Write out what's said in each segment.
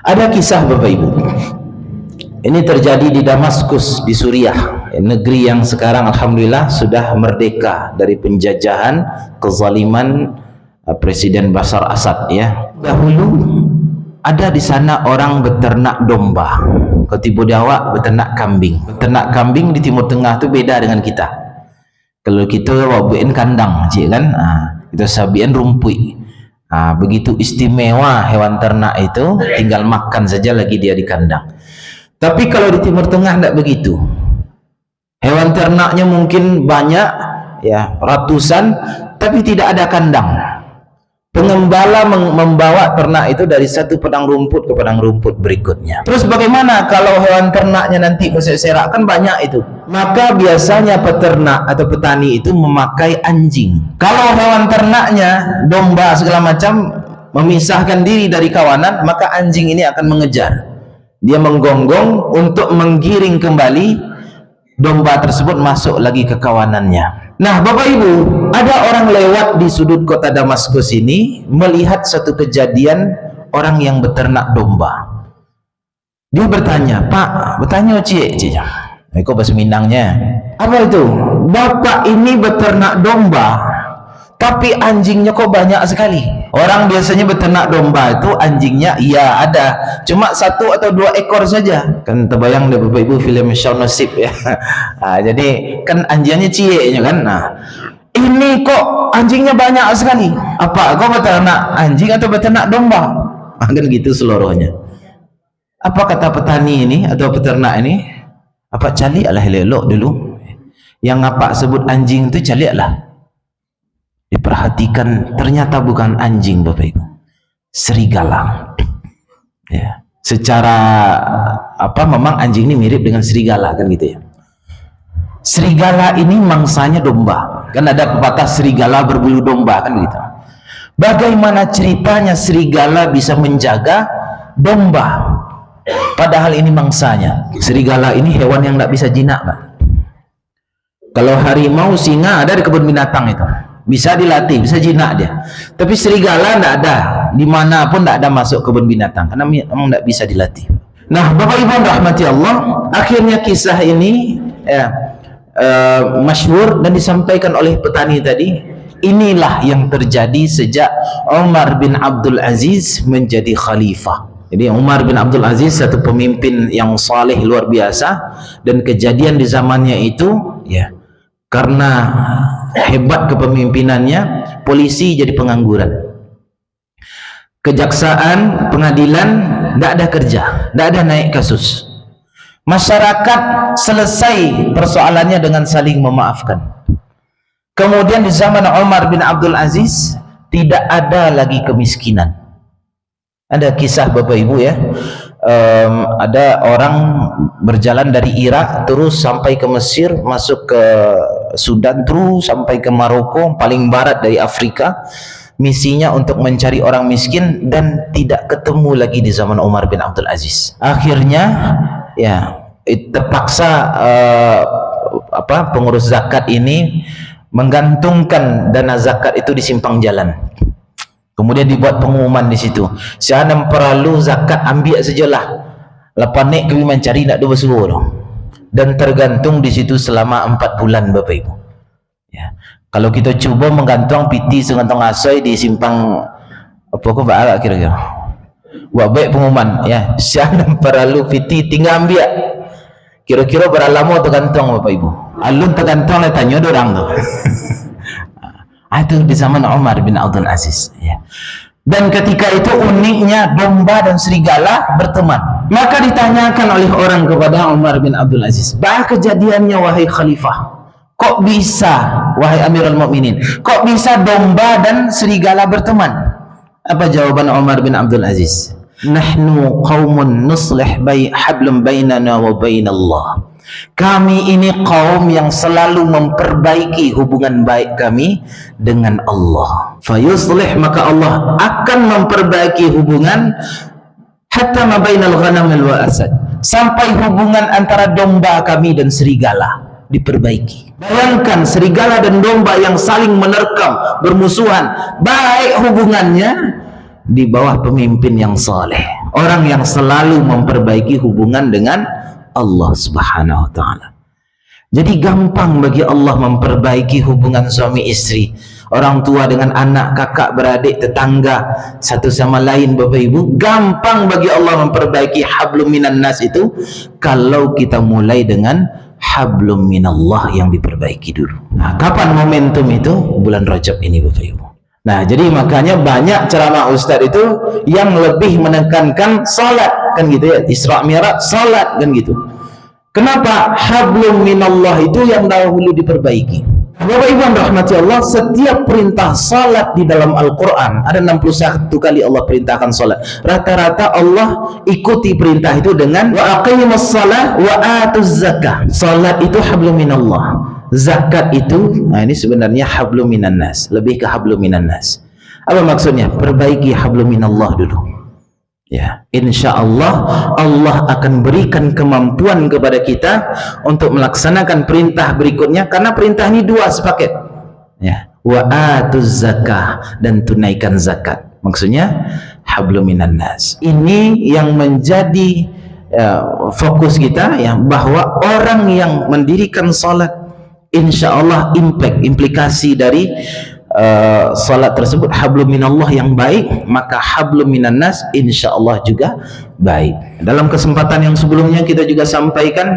Ada kisah Bapak Ibu. Ini terjadi di Damaskus di Suriah, negeri yang sekarang alhamdulillah sudah merdeka dari penjajahan kezaliman Presiden Bashar Assad ya. Dahulu ada di sana orang beternak domba, Ketibu Dawa beternak kambing. Beternak kambing di Timur Tengah itu beda dengan kita. Kalau kita wabuin kandang, cik kan? Kita sabian rumpui. Begitu istimewa hewan ternak itu, tinggal makan saja lagi dia di kandang. Tapi kalau di Timur Tengah tidak begitu. Hewan ternaknya mungkin banyak, ya ratusan, tapi tidak ada kandang. Pengembala membawa ternak itu dari satu padang rumput ke padang rumput berikutnya. Terus bagaimana kalau hewan ternaknya nanti berserak, kan banyak itu? Maka biasanya peternak atau petani itu memakai anjing. Kalau hewan ternaknya, domba segala macam, memisahkan diri dari kawanan, maka anjing ini akan mengejar. Dia menggonggong untuk menggiring kembali domba tersebut masuk lagi ke kawanannya. Nah Bapak Ibu, ada orang lewat di sudut kota Damaskus ini melihat satu kejadian orang yang beternak domba. Dia bertanya, Pak, bertanya cik, kok bahasa Minangnya, apa itu? Bapak ini beternak domba, tapi anjingnya kok banyak sekali. Orang biasanya beternak domba itu anjingnya iya ada, cuma 1 atau 2 ekor saja. Kan terbayang deh Bapak Ibu film Shaun Nasib ya. Jadi kan anjingnya cieknya kan. Ini kok anjingnya banyak sekali. Apa kau beternak anjing atau beternak domba? Kan gitu seluruhnya. Apa kata petani ini atau peternak ini? Apa cali alah elok dulu. Yang apa sebut anjing itu cali alah. Diperhatikan, ternyata bukan anjing Bapak Ibu, serigala. Ya, secara apa memang anjing ini mirip dengan serigala kan gitu ya. Serigala ini mangsanya domba. Kan ada pepatah serigala berbulu domba kan gitu. Bagaimana ceritanya serigala bisa menjaga domba? Padahal ini mangsanya. Serigala ini hewan yang tidak bisa jinak, Pak. Kalau harimau, singa ada di kebun binatang itu. Bisa dilatih, bisa jinak dia. Tapi serigala tidak ada, dimanapun tidak ada masuk kebun binatang karena memang tidak bisa dilatih. Nah Bapak Ibu rahmati Allah, akhirnya kisah ini masyhur dan disampaikan oleh petani tadi. Inilah yang terjadi sejak Umar bin Abdul Aziz menjadi khalifah. Jadi Umar bin Abdul Aziz satu pemimpin yang saleh luar biasa, dan kejadian di zamannya itu ya karena hebat kepemimpinannya, polisi jadi pengangguran, kejaksaan, pengadilan tidak ada kerja, tidak ada naik kasus, masyarakat selesai persoalannya dengan saling memaafkan. Kemudian di zaman Umar bin Abdul Aziz tidak ada lagi kemiskinan. Ada kisah Bapak Ibu ya, ada orang berjalan dari Irak terus sampai ke Mesir, masuk ke Sudan, terus sampai ke Maroko, paling barat dari Afrika. Misinya untuk mencari orang miskin dan tidak ketemu lagi di zaman Umar bin Abdul Aziz. Akhirnya ya terpaksa pengurus zakat ini menggantungkan dana zakat itu di simpang jalan. Kemudian dibuat pengumuman di situ, siapa perlu zakat ambil sajalah, lepas naik kami mencari nak dua suruh, dan tergantung di situ selama 4 bulan Bapak Ibu. Ya. Kalau kita coba menggantung piti segantong asoy di simpang apa kok baik kira-kira, buat baik pengumuman ya, siapa perlu piti tinggal ambil, kira-kira berapa lama tergantung Bapak Ibu, alun tergantung lah tanya orang tu. Itu di zaman Umar bin Abdul Aziz ya. Dan ketika itu uniknya domba dan serigala berteman. Maka ditanyakan oleh orang kepada Umar bin Abdul Aziz, bah kejadiannya wahai khalifah, kok bisa wahai Amirul Mukminin, kok bisa domba dan serigala berteman? Apa jawaban Umar bin Abdul Aziz? Nahnu qaumun nuslih hablum bainana wa bainallah. Kami ini kaum yang selalu memperbaiki hubungan baik kami dengan Allah. Fayuslih, maka Allah akan memperbaiki hubungan hatta ma bainal ghanamil wa asad, sampai hubungan antara domba kami dan serigala diperbaiki. Bayangkan serigala dan domba yang saling menerkam, bermusuhan, baik hubungannya di bawah pemimpin yang saleh. orang yang selalu memperbaiki hubungan dengan Allah Subhanahu wa taala. Jadi gampang bagi Allah memperbaiki hubungan suami istri, orang tua dengan anak, kakak beradik, tetangga, satu sama lain. Bapak Ibu, gampang bagi Allah memperbaiki hablum minan nas itu kalau kita mulai dengan hablum minallah yang diperbaiki dulu. Nah, kapan momentum itu? Bulan Rajab ini Bapak Ibu. Nah, jadi makanya banyak ceramah Ustadz itu yang lebih menekankan salat, kan gitu ya, Isra Mi'raj salat, kan gitu. Kenapa? Hablum minallah itu yang dahulu diperbaiki. Bapak Ibu yang rahmati Allah, setiap perintah salat di dalam Al-Quran ada 61 kali Allah perintahkan salat. Rata-rata Allah ikuti perintah itu dengan wa aqimus shalah wa atuz zakah. Salat itu hablum minallah, zakat itu, nah ini sebenarnya hablum minan nas, lebih ke hablum minan nas. Apa maksudnya? Perbaiki hablum minallah dulu. Ya, insya Allah Allah akan berikan kemampuan kepada kita untuk melaksanakan perintah berikutnya, karena perintah ini dua sepaket. Ya, wa atuz zakah, dan tunaikan zakat. Maksudnya hablum minan nas. Ini yang menjadi fokus kita, ya, bahwa orang yang mendirikan salat, insya Allah implikasi dari salat tersebut hablum minallah yang baik, maka hablum minan nas insyaallah juga baik. Dalam kesempatan yang sebelumnya kita juga sampaikan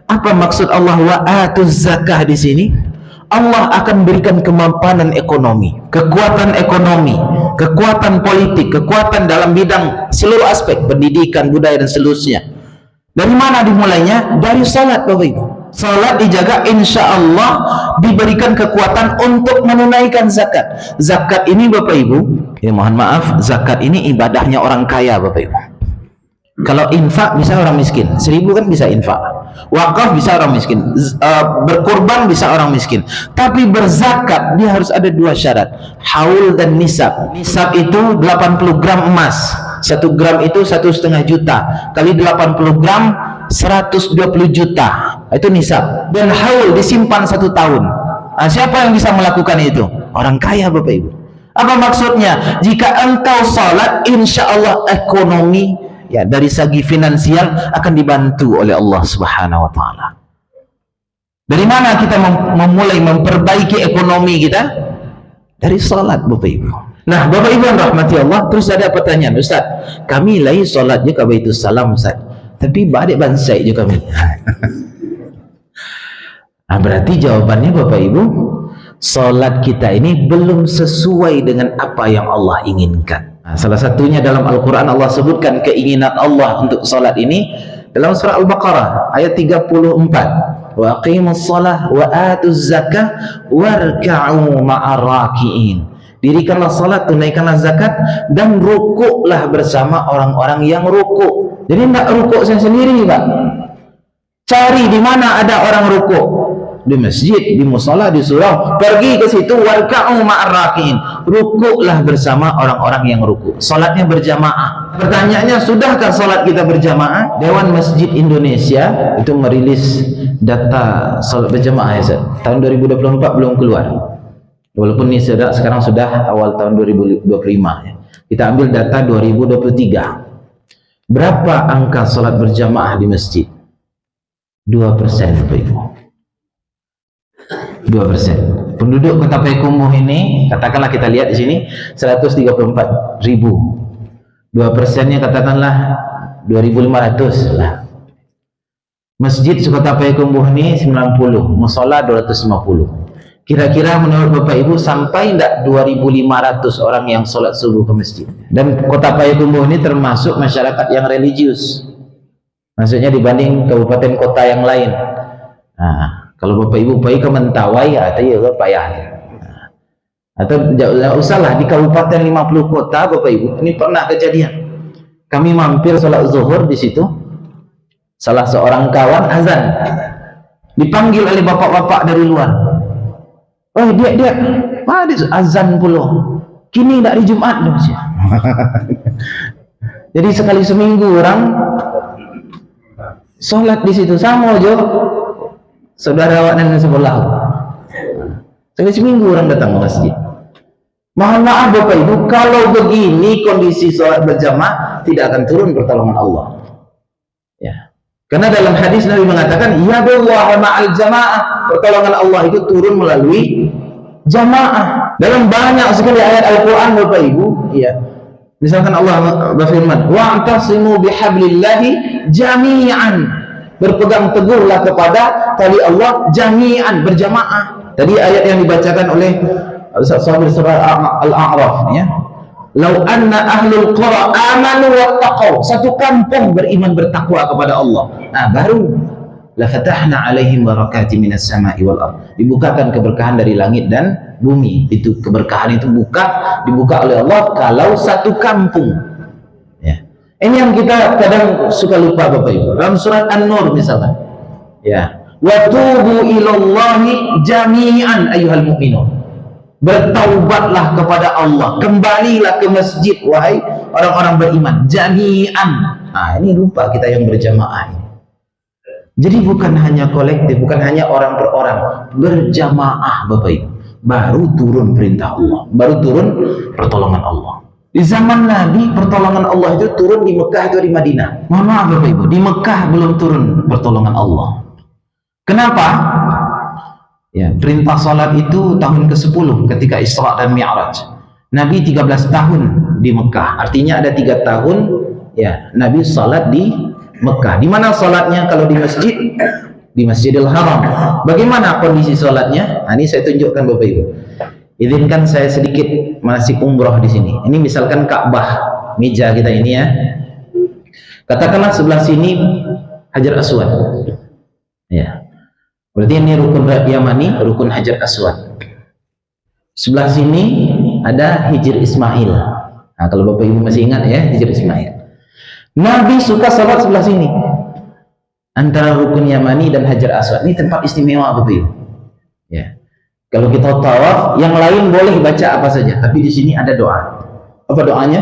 apa maksud Allah wa atuz zakah di sini. Allah akan berikan kemapanan ekonomi, kekuatan politik, kekuatan dalam bidang seluruh aspek pendidikan, budaya dan seterusnya. Dari mana dimulainya? Dari salat Bapak Ibu. Salat dijaga, insya Allah diberikan kekuatan untuk menunaikan zakat. Zakat ini Bapak Ibu, ini mohon maaf, zakat ini ibadahnya orang kaya Bapak Ibu. Kalau infak bisa orang miskin, 1000 kan bisa infak. Wakaf bisa orang miskin, berkurban bisa orang miskin. Tapi berzakat dia harus ada dua syarat, haul dan nisab. Nisab itu 80 gram emas, 1 gram itu 1,5 juta, kali 80 gram 120 juta, itu nisab. Dan haul disimpan 1 tahun. Nah, siapa yang bisa melakukan itu? Orang kaya Bapak Ibu. Apa maksudnya? Jika engkau salat, insya Allah ekonomi, ya, dari segi finansial akan dibantu oleh Allah Subhanahu wa taala. Dari mana kita memulai memperbaiki ekonomi kita? Dari salat Bapak Ibu. Nah, Bapak Ibu yang rahmati Allah, terus ada pertanyaan, Ustaz, kami lai salat je ka Baitus Salam Ustaz, tapi balik bansai je kami. Nah, berarti jawabannya Bapak Ibu, salat kita ini belum sesuai dengan apa yang Allah inginkan. Nah, salah satunya dalam Al-Quran Allah sebutkan keinginan Allah untuk salat ini dalam surah Al-Baqarah ayat 34. Wa aqimus shalah wa atuz zakah warka'u ma'ar raki'in. Dirikanlah salat, tunaikanlah zakat, dan rukuklah bersama orang-orang yang rukuk. Jadi tidak rukuk sendiri Pak. Cari di mana ada orang rukuk. Di masjid, di musala, di surau, pergi ke situ, warka'u ma'ar raki'in, rukuklah bersama orang-orang yang rukuk. Salatnya berjamaah. Pertanyaannya, sudahkah salat kita berjamaah? Dewan Masjid Indonesia itu merilis data salat berjamaah ya, tahun 2024 belum keluar, walaupun ini sekarang sudah awal tahun 2025 ya. Kita ambil data 2023. Berapa angka salat berjamaah di masjid? 2% Bapak Ibu. 2%. Penduduk Kota Payakumbuh ini, katakanlah kita lihat di sini 134.000. 2%-nya katakanlah 2.500 lah. Masjid Kota Payakumbuh ini 90, mushola 250. Kira-kira menurut Bapak Ibu sampai tidak 2.500 orang yang sholat subuh ke masjid? Dan Kota Payakumbuh ini termasuk masyarakat yang religius, maksudnya dibanding kabupaten kota yang lain. Nah, kalau Bapak Ibu pergi ke Mentawai, atau ya payah. Nah, atau tidak usahlah di kabupaten 50 kota Bapak Ibu. Ini pernah kejadian. Kami mampir sholat zuhur di situ. Salah seorang kawan azan, dipanggil oleh bapak-bapak dari luar. Oh dia azan pula. Kini tidak di Jumat dong. Jadi sekali seminggu orang sholat di situ sama aja. Saudara awak dan sebelah. Sekali seminggu orang datang ke masjid. Mohon maaf Bapak Ibu, kalau begini kondisi sholat berjamaah tidak akan turun pertolongan Allah. Ya. Karena dalam hadis Nabi mengatakan, yadullah ma'al jamaah, pertolongan Allah itu turun melalui jamaah. Dalam banyak sekali ayat Al-Quran Bapak Ibu, ya. Misalkan Allah berfirman, wa'tasimu bihablillahi jami'an, berpegang teguhlah kepada tali Allah jami'an, berjamaah. Tadi ayat yang dibacakan oleh sahabat surah Al-A'raf, ya. Lau anna ahlul qura amanu wattaqau, satu kampung beriman bertakwa kepada Allah. Nah, baru la fatahna alaihim barakati minas sama'i wal ard. Dibukakan keberkahan dari langit dan bumi. Itu keberkahan itu dibuka oleh Allah kalau satu kampung. Ya. Ini yang kita kadang suka lupa Bapak Ibu. Dalam surat An-Nur misalnya. Ya. Wa tubu ilallahi jami'an ayyuhal mu'minun. Bertaubatlah kepada Allah, kembalilah ke masjid wahai orang-orang beriman, jami'an. Nah, ini lupa kita yang berjamaah ini. Jadi bukan hanya kolektif, bukan hanya orang per orang, berjamaah Bapak Ibu. Baru turun perintah Allah, baru turun pertolongan Allah. Di zaman Nabi pertolongan Allah itu turun di Mekah atau di Madinah? Mohon maaf Bapak Ibu, di Mekah belum turun pertolongan Allah. Kenapa? Ya, perintah salat itu tahun ke-10 ketika Isra dan Mi'raj. Nabi 13 tahun di Mekah. Artinya ada 3 tahun ya Nabi salat di Mekah. Di mana salatnya kalau di masjid? Di Masjidil Haram. Bagaimana kondisi salatnya? Nah, ini saya tunjukkan Bapak Ibu. Izinkan saya sedikit manasik umroh di sini. Ini misalkan Ka'bah, meja kita ini ya. Katakanlah sebelah sini Hajar Aswad. Ya. Berarti ini rukun Yamani, rukun Hajar Aswad. Sebelah sini ada Hijr Ismail. Nah, kalau Bapak Ibu masih ingat ya, Hijr Ismail. Nabi suka salat sebelah sini. Antara rukun Yamani dan Hajar Aswad. Ini tempat istimewa Bapak Ibu. Ya. Kalau kita tawaf, yang lain boleh baca apa saja, tapi di sini ada doa. Apa doanya?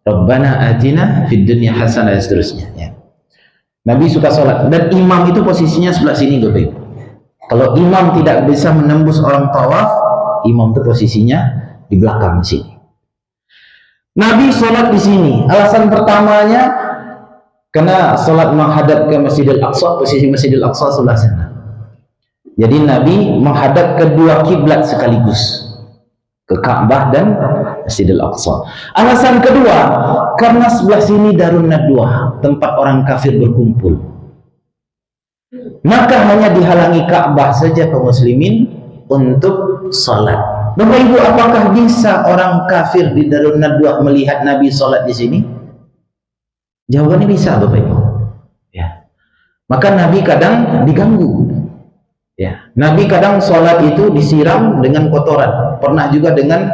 Rabbana atina fid dunya hasanah dan seterusnya. Ya. Nabi suka sholat dan imam itu posisinya sebelah sini Bapak Ibu. Kalau imam tidak bisa menembus orang tawaf, imam itu posisinya di belakang di sini. Nabi sholat di sini. Alasan pertamanya karena sholat menghadap ke Masjidil Aqsa, posisi Masjidil Aqsa sebelah sana. Jadi Nabi menghadap kedua kiblat sekaligus, ke Ka'bah dan Masjidil Aqsa. Alasan kedua, karena sebelah sini Darun Nadwah, tempat orang kafir berkumpul. Maka hanya dihalangi Ka'bah saja kaum muslimin untuk salat. Bapak Ibu, apakah bisa orang kafir di Darun Nadwah melihat Nabi salat di sini? Jawabannya bisa Bapak Ibu. Ya. Maka Nabi kadang diganggu. Ya, Nabi kadang sholat itu disiram dengan kotoran. Pernah juga dengan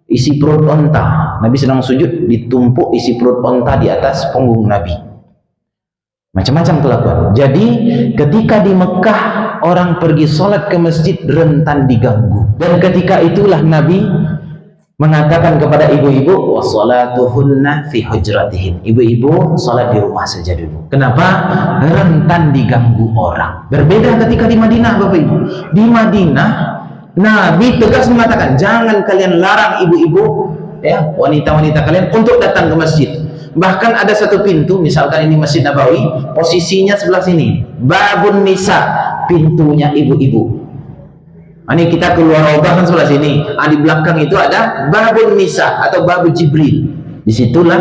isi perut onta. Nabi sedang sujud, ditumpuk isi perut onta di atas punggung Nabi. Macam-macam kelakuan. Jadi ketika di Mekah orang pergi sholat ke masjid rentan diganggu. Dan ketika itulah Nabi mengatakan kepada ibu-ibu, wassalatuhunna fi hujratihin. Ibu-ibu salat di rumah saja dulu. Kenapa? Rentan diganggu orang. Berbeda ketika di Madinah Bapak Ibu. Di Madinah Nabi tegas mengatakan, jangan kalian larang ibu-ibu ya, wanita-wanita kalian untuk datang ke masjid. Bahkan ada satu pintu, misalkan ini Masjid Nabawi, posisinya sebelah sini. Babun Nisa, pintunya ibu-ibu. Ini kita keluar Raudhah kan sebelah sini. Di belakang itu ada Babun Nisa atau Babu Jibril. Disitulah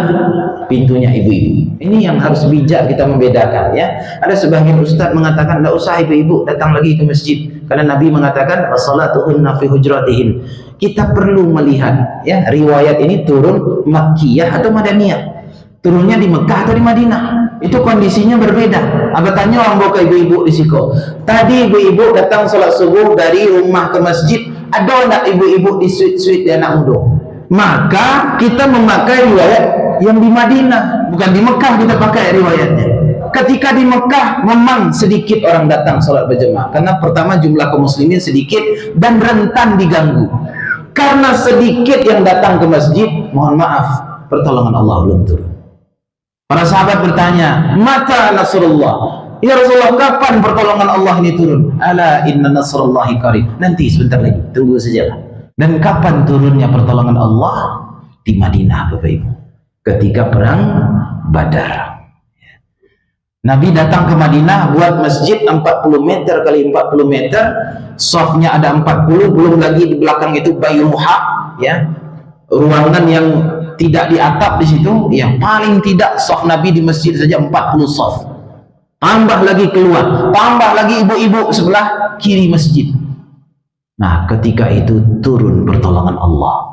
pintunya ibu-ibu. Ini yang harus bijak kita membedakan ya. Ada sebagian ustaz mengatakan tidak usah ibu-ibu datang lagi ke masjid karena Nabi mengatakan wassalatuhunna fi hujratihin. Kita perlu melihat ya riwayat ini turun Makkiyah atau Madaniyah. Turunnya di Mekah atau di Madinah. Itu kondisinya berbeda. Apa tanya orang bawa ke ibu-ibu di Siko. Tadi ibu-ibu datang sholat subuh dari rumah ke masjid. Ada enggak ibu-ibu di suite-suite di anak muda? Maka kita memakai riwayat yang di Madinah, bukan di Mekah kita pakai riwayatnya. Ketika di Mekah memang sedikit orang datang sholat berjamaah. Karena pertama jumlah kaum muslimin sedikit dan rentan diganggu. Karena sedikit yang datang ke masjid, mohon maaf, pertolongan Allah belum turun. Para sahabat bertanya, mata Nasrullah? Ya Rasulullah, kapan pertolongan Allah ini turun? Ala inna nasrullahi qarib. Nanti sebentar lagi, tunggu sajalah. Dan kapan turunnya pertolongan Allah? Di Madinah, Bapak Ibu, ketika perang Badar. Nabi datang ke Madinah buat masjid 40 meter kali 40 meter, safnya ada 40, belum lagi di belakang itu bayruha, ya, ruangan yang tidak di atap di situ, yang paling tidak saf Nabi di masjid saja 40 saf. Tambah lagi keluar, tambah lagi ibu-ibu sebelah kiri masjid. Nah, ketika itu turun pertolongan Allah.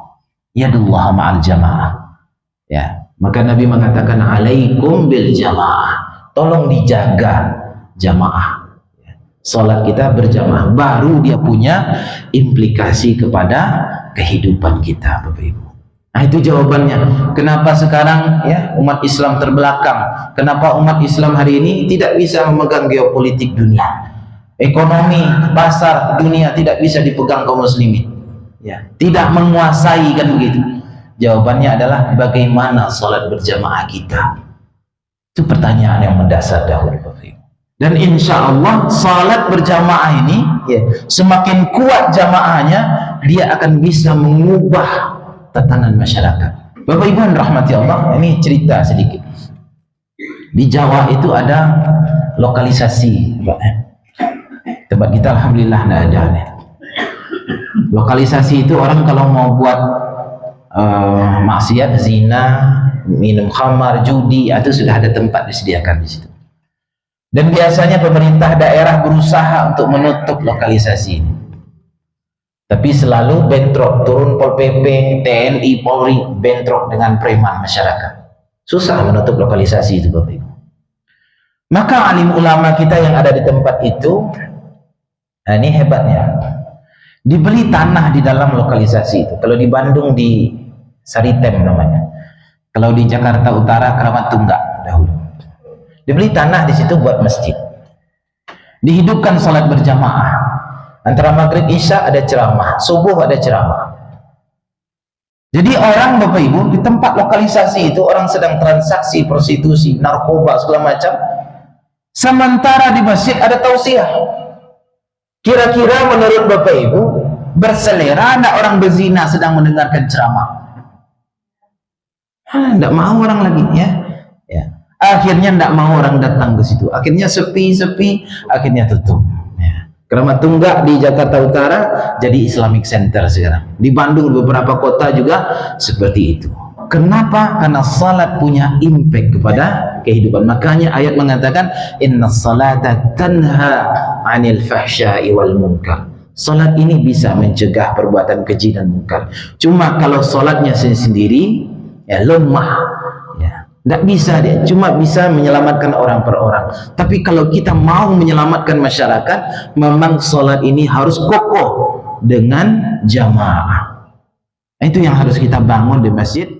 Yadullah ma'al jamaah. Ya, maka Nabi mengatakan alaikum bil jamaah. Tolong dijaga jamaah. Salat kita berjamaah, baru dia punya implikasi kepada kehidupan kita, Bapak Ibu. Nah, itu jawabannya. Kenapa sekarang ya umat Islam terbelakang? Kenapa umat Islam hari ini tidak bisa memegang geopolitik dunia? Ekonomi, pasar dunia tidak bisa dipegang kaum muslimin, ya, tidak menguasai, kan begitu. Jawabannya adalah bagaimana salat berjamaah kita. Itu pertanyaan yang mendasar dahulu, Bapak Ibu. Dan insya Allah salat berjamaah ini, ya, semakin kuat jamaahnya, dia akan bisa mengubah tatanan masyarakat. Bapak Ibu yang rahmati Allah, ini cerita sedikit. Di Jawa itu ada lokalisasi, tempat kita alhamdulillah tidak ada nih. Lokalisasi itu orang kalau mau buat maksiat, zina, minum khamar, judi, itu sudah ada tempat disediakan di situ. Dan biasanya pemerintah daerah berusaha untuk menutup lokalisasi ini, tapi selalu bentrok, turun Pol PP, TNI, Polri, bentrok dengan preman masyarakat. Susah menutup lokalisasi itu, Bapak Ibu. Maka alim ulama kita yang ada di tempat itu, nah ini hebatnya, dibeli tanah di dalam lokalisasi itu. Kalau di Bandung di Saritem namanya, kalau di Jakarta Utara Keramat Tunggak dahulu. Dibeli tanah di situ buat masjid. Dihidupkan salat berjamaah. Antara maghrib isya ada ceramah, subuh ada ceramah. Jadi orang, Bapak Ibu, di tempat lokalisasi itu orang sedang transaksi prostitusi, narkoba, segala macam. Sementara di masjid ada tausiah. Kira-kira menurut Bapak Ibu, berselera ada orang berzina sedang mendengarkan ceramah? Tidak mau orang lagi, ya. Akhirnya tidak mau orang datang ke situ. Akhirnya sepi-sepi, akhirnya tutup. Ya. Keramat Tunggak di Jakarta Utara jadi Islamic Center sekarang. Di Bandung beberapa kota juga seperti itu. Kenapa? Karena salat punya impact kepada kehidupan. Makanya ayat mengatakan inna salata tanha 'anil fahsya'i wal munkar. Salat ini bisa mencegah perbuatan keji dan munkar. Cuma kalau salatnya sendiri ya lemah, ya tidak bisa, dia cuma bisa menyelamatkan orang per orang. Tapi kalau kita mau menyelamatkan masyarakat, memang salat ini harus kokoh dengan jamaah. Itu yang harus kita bangun di masjid.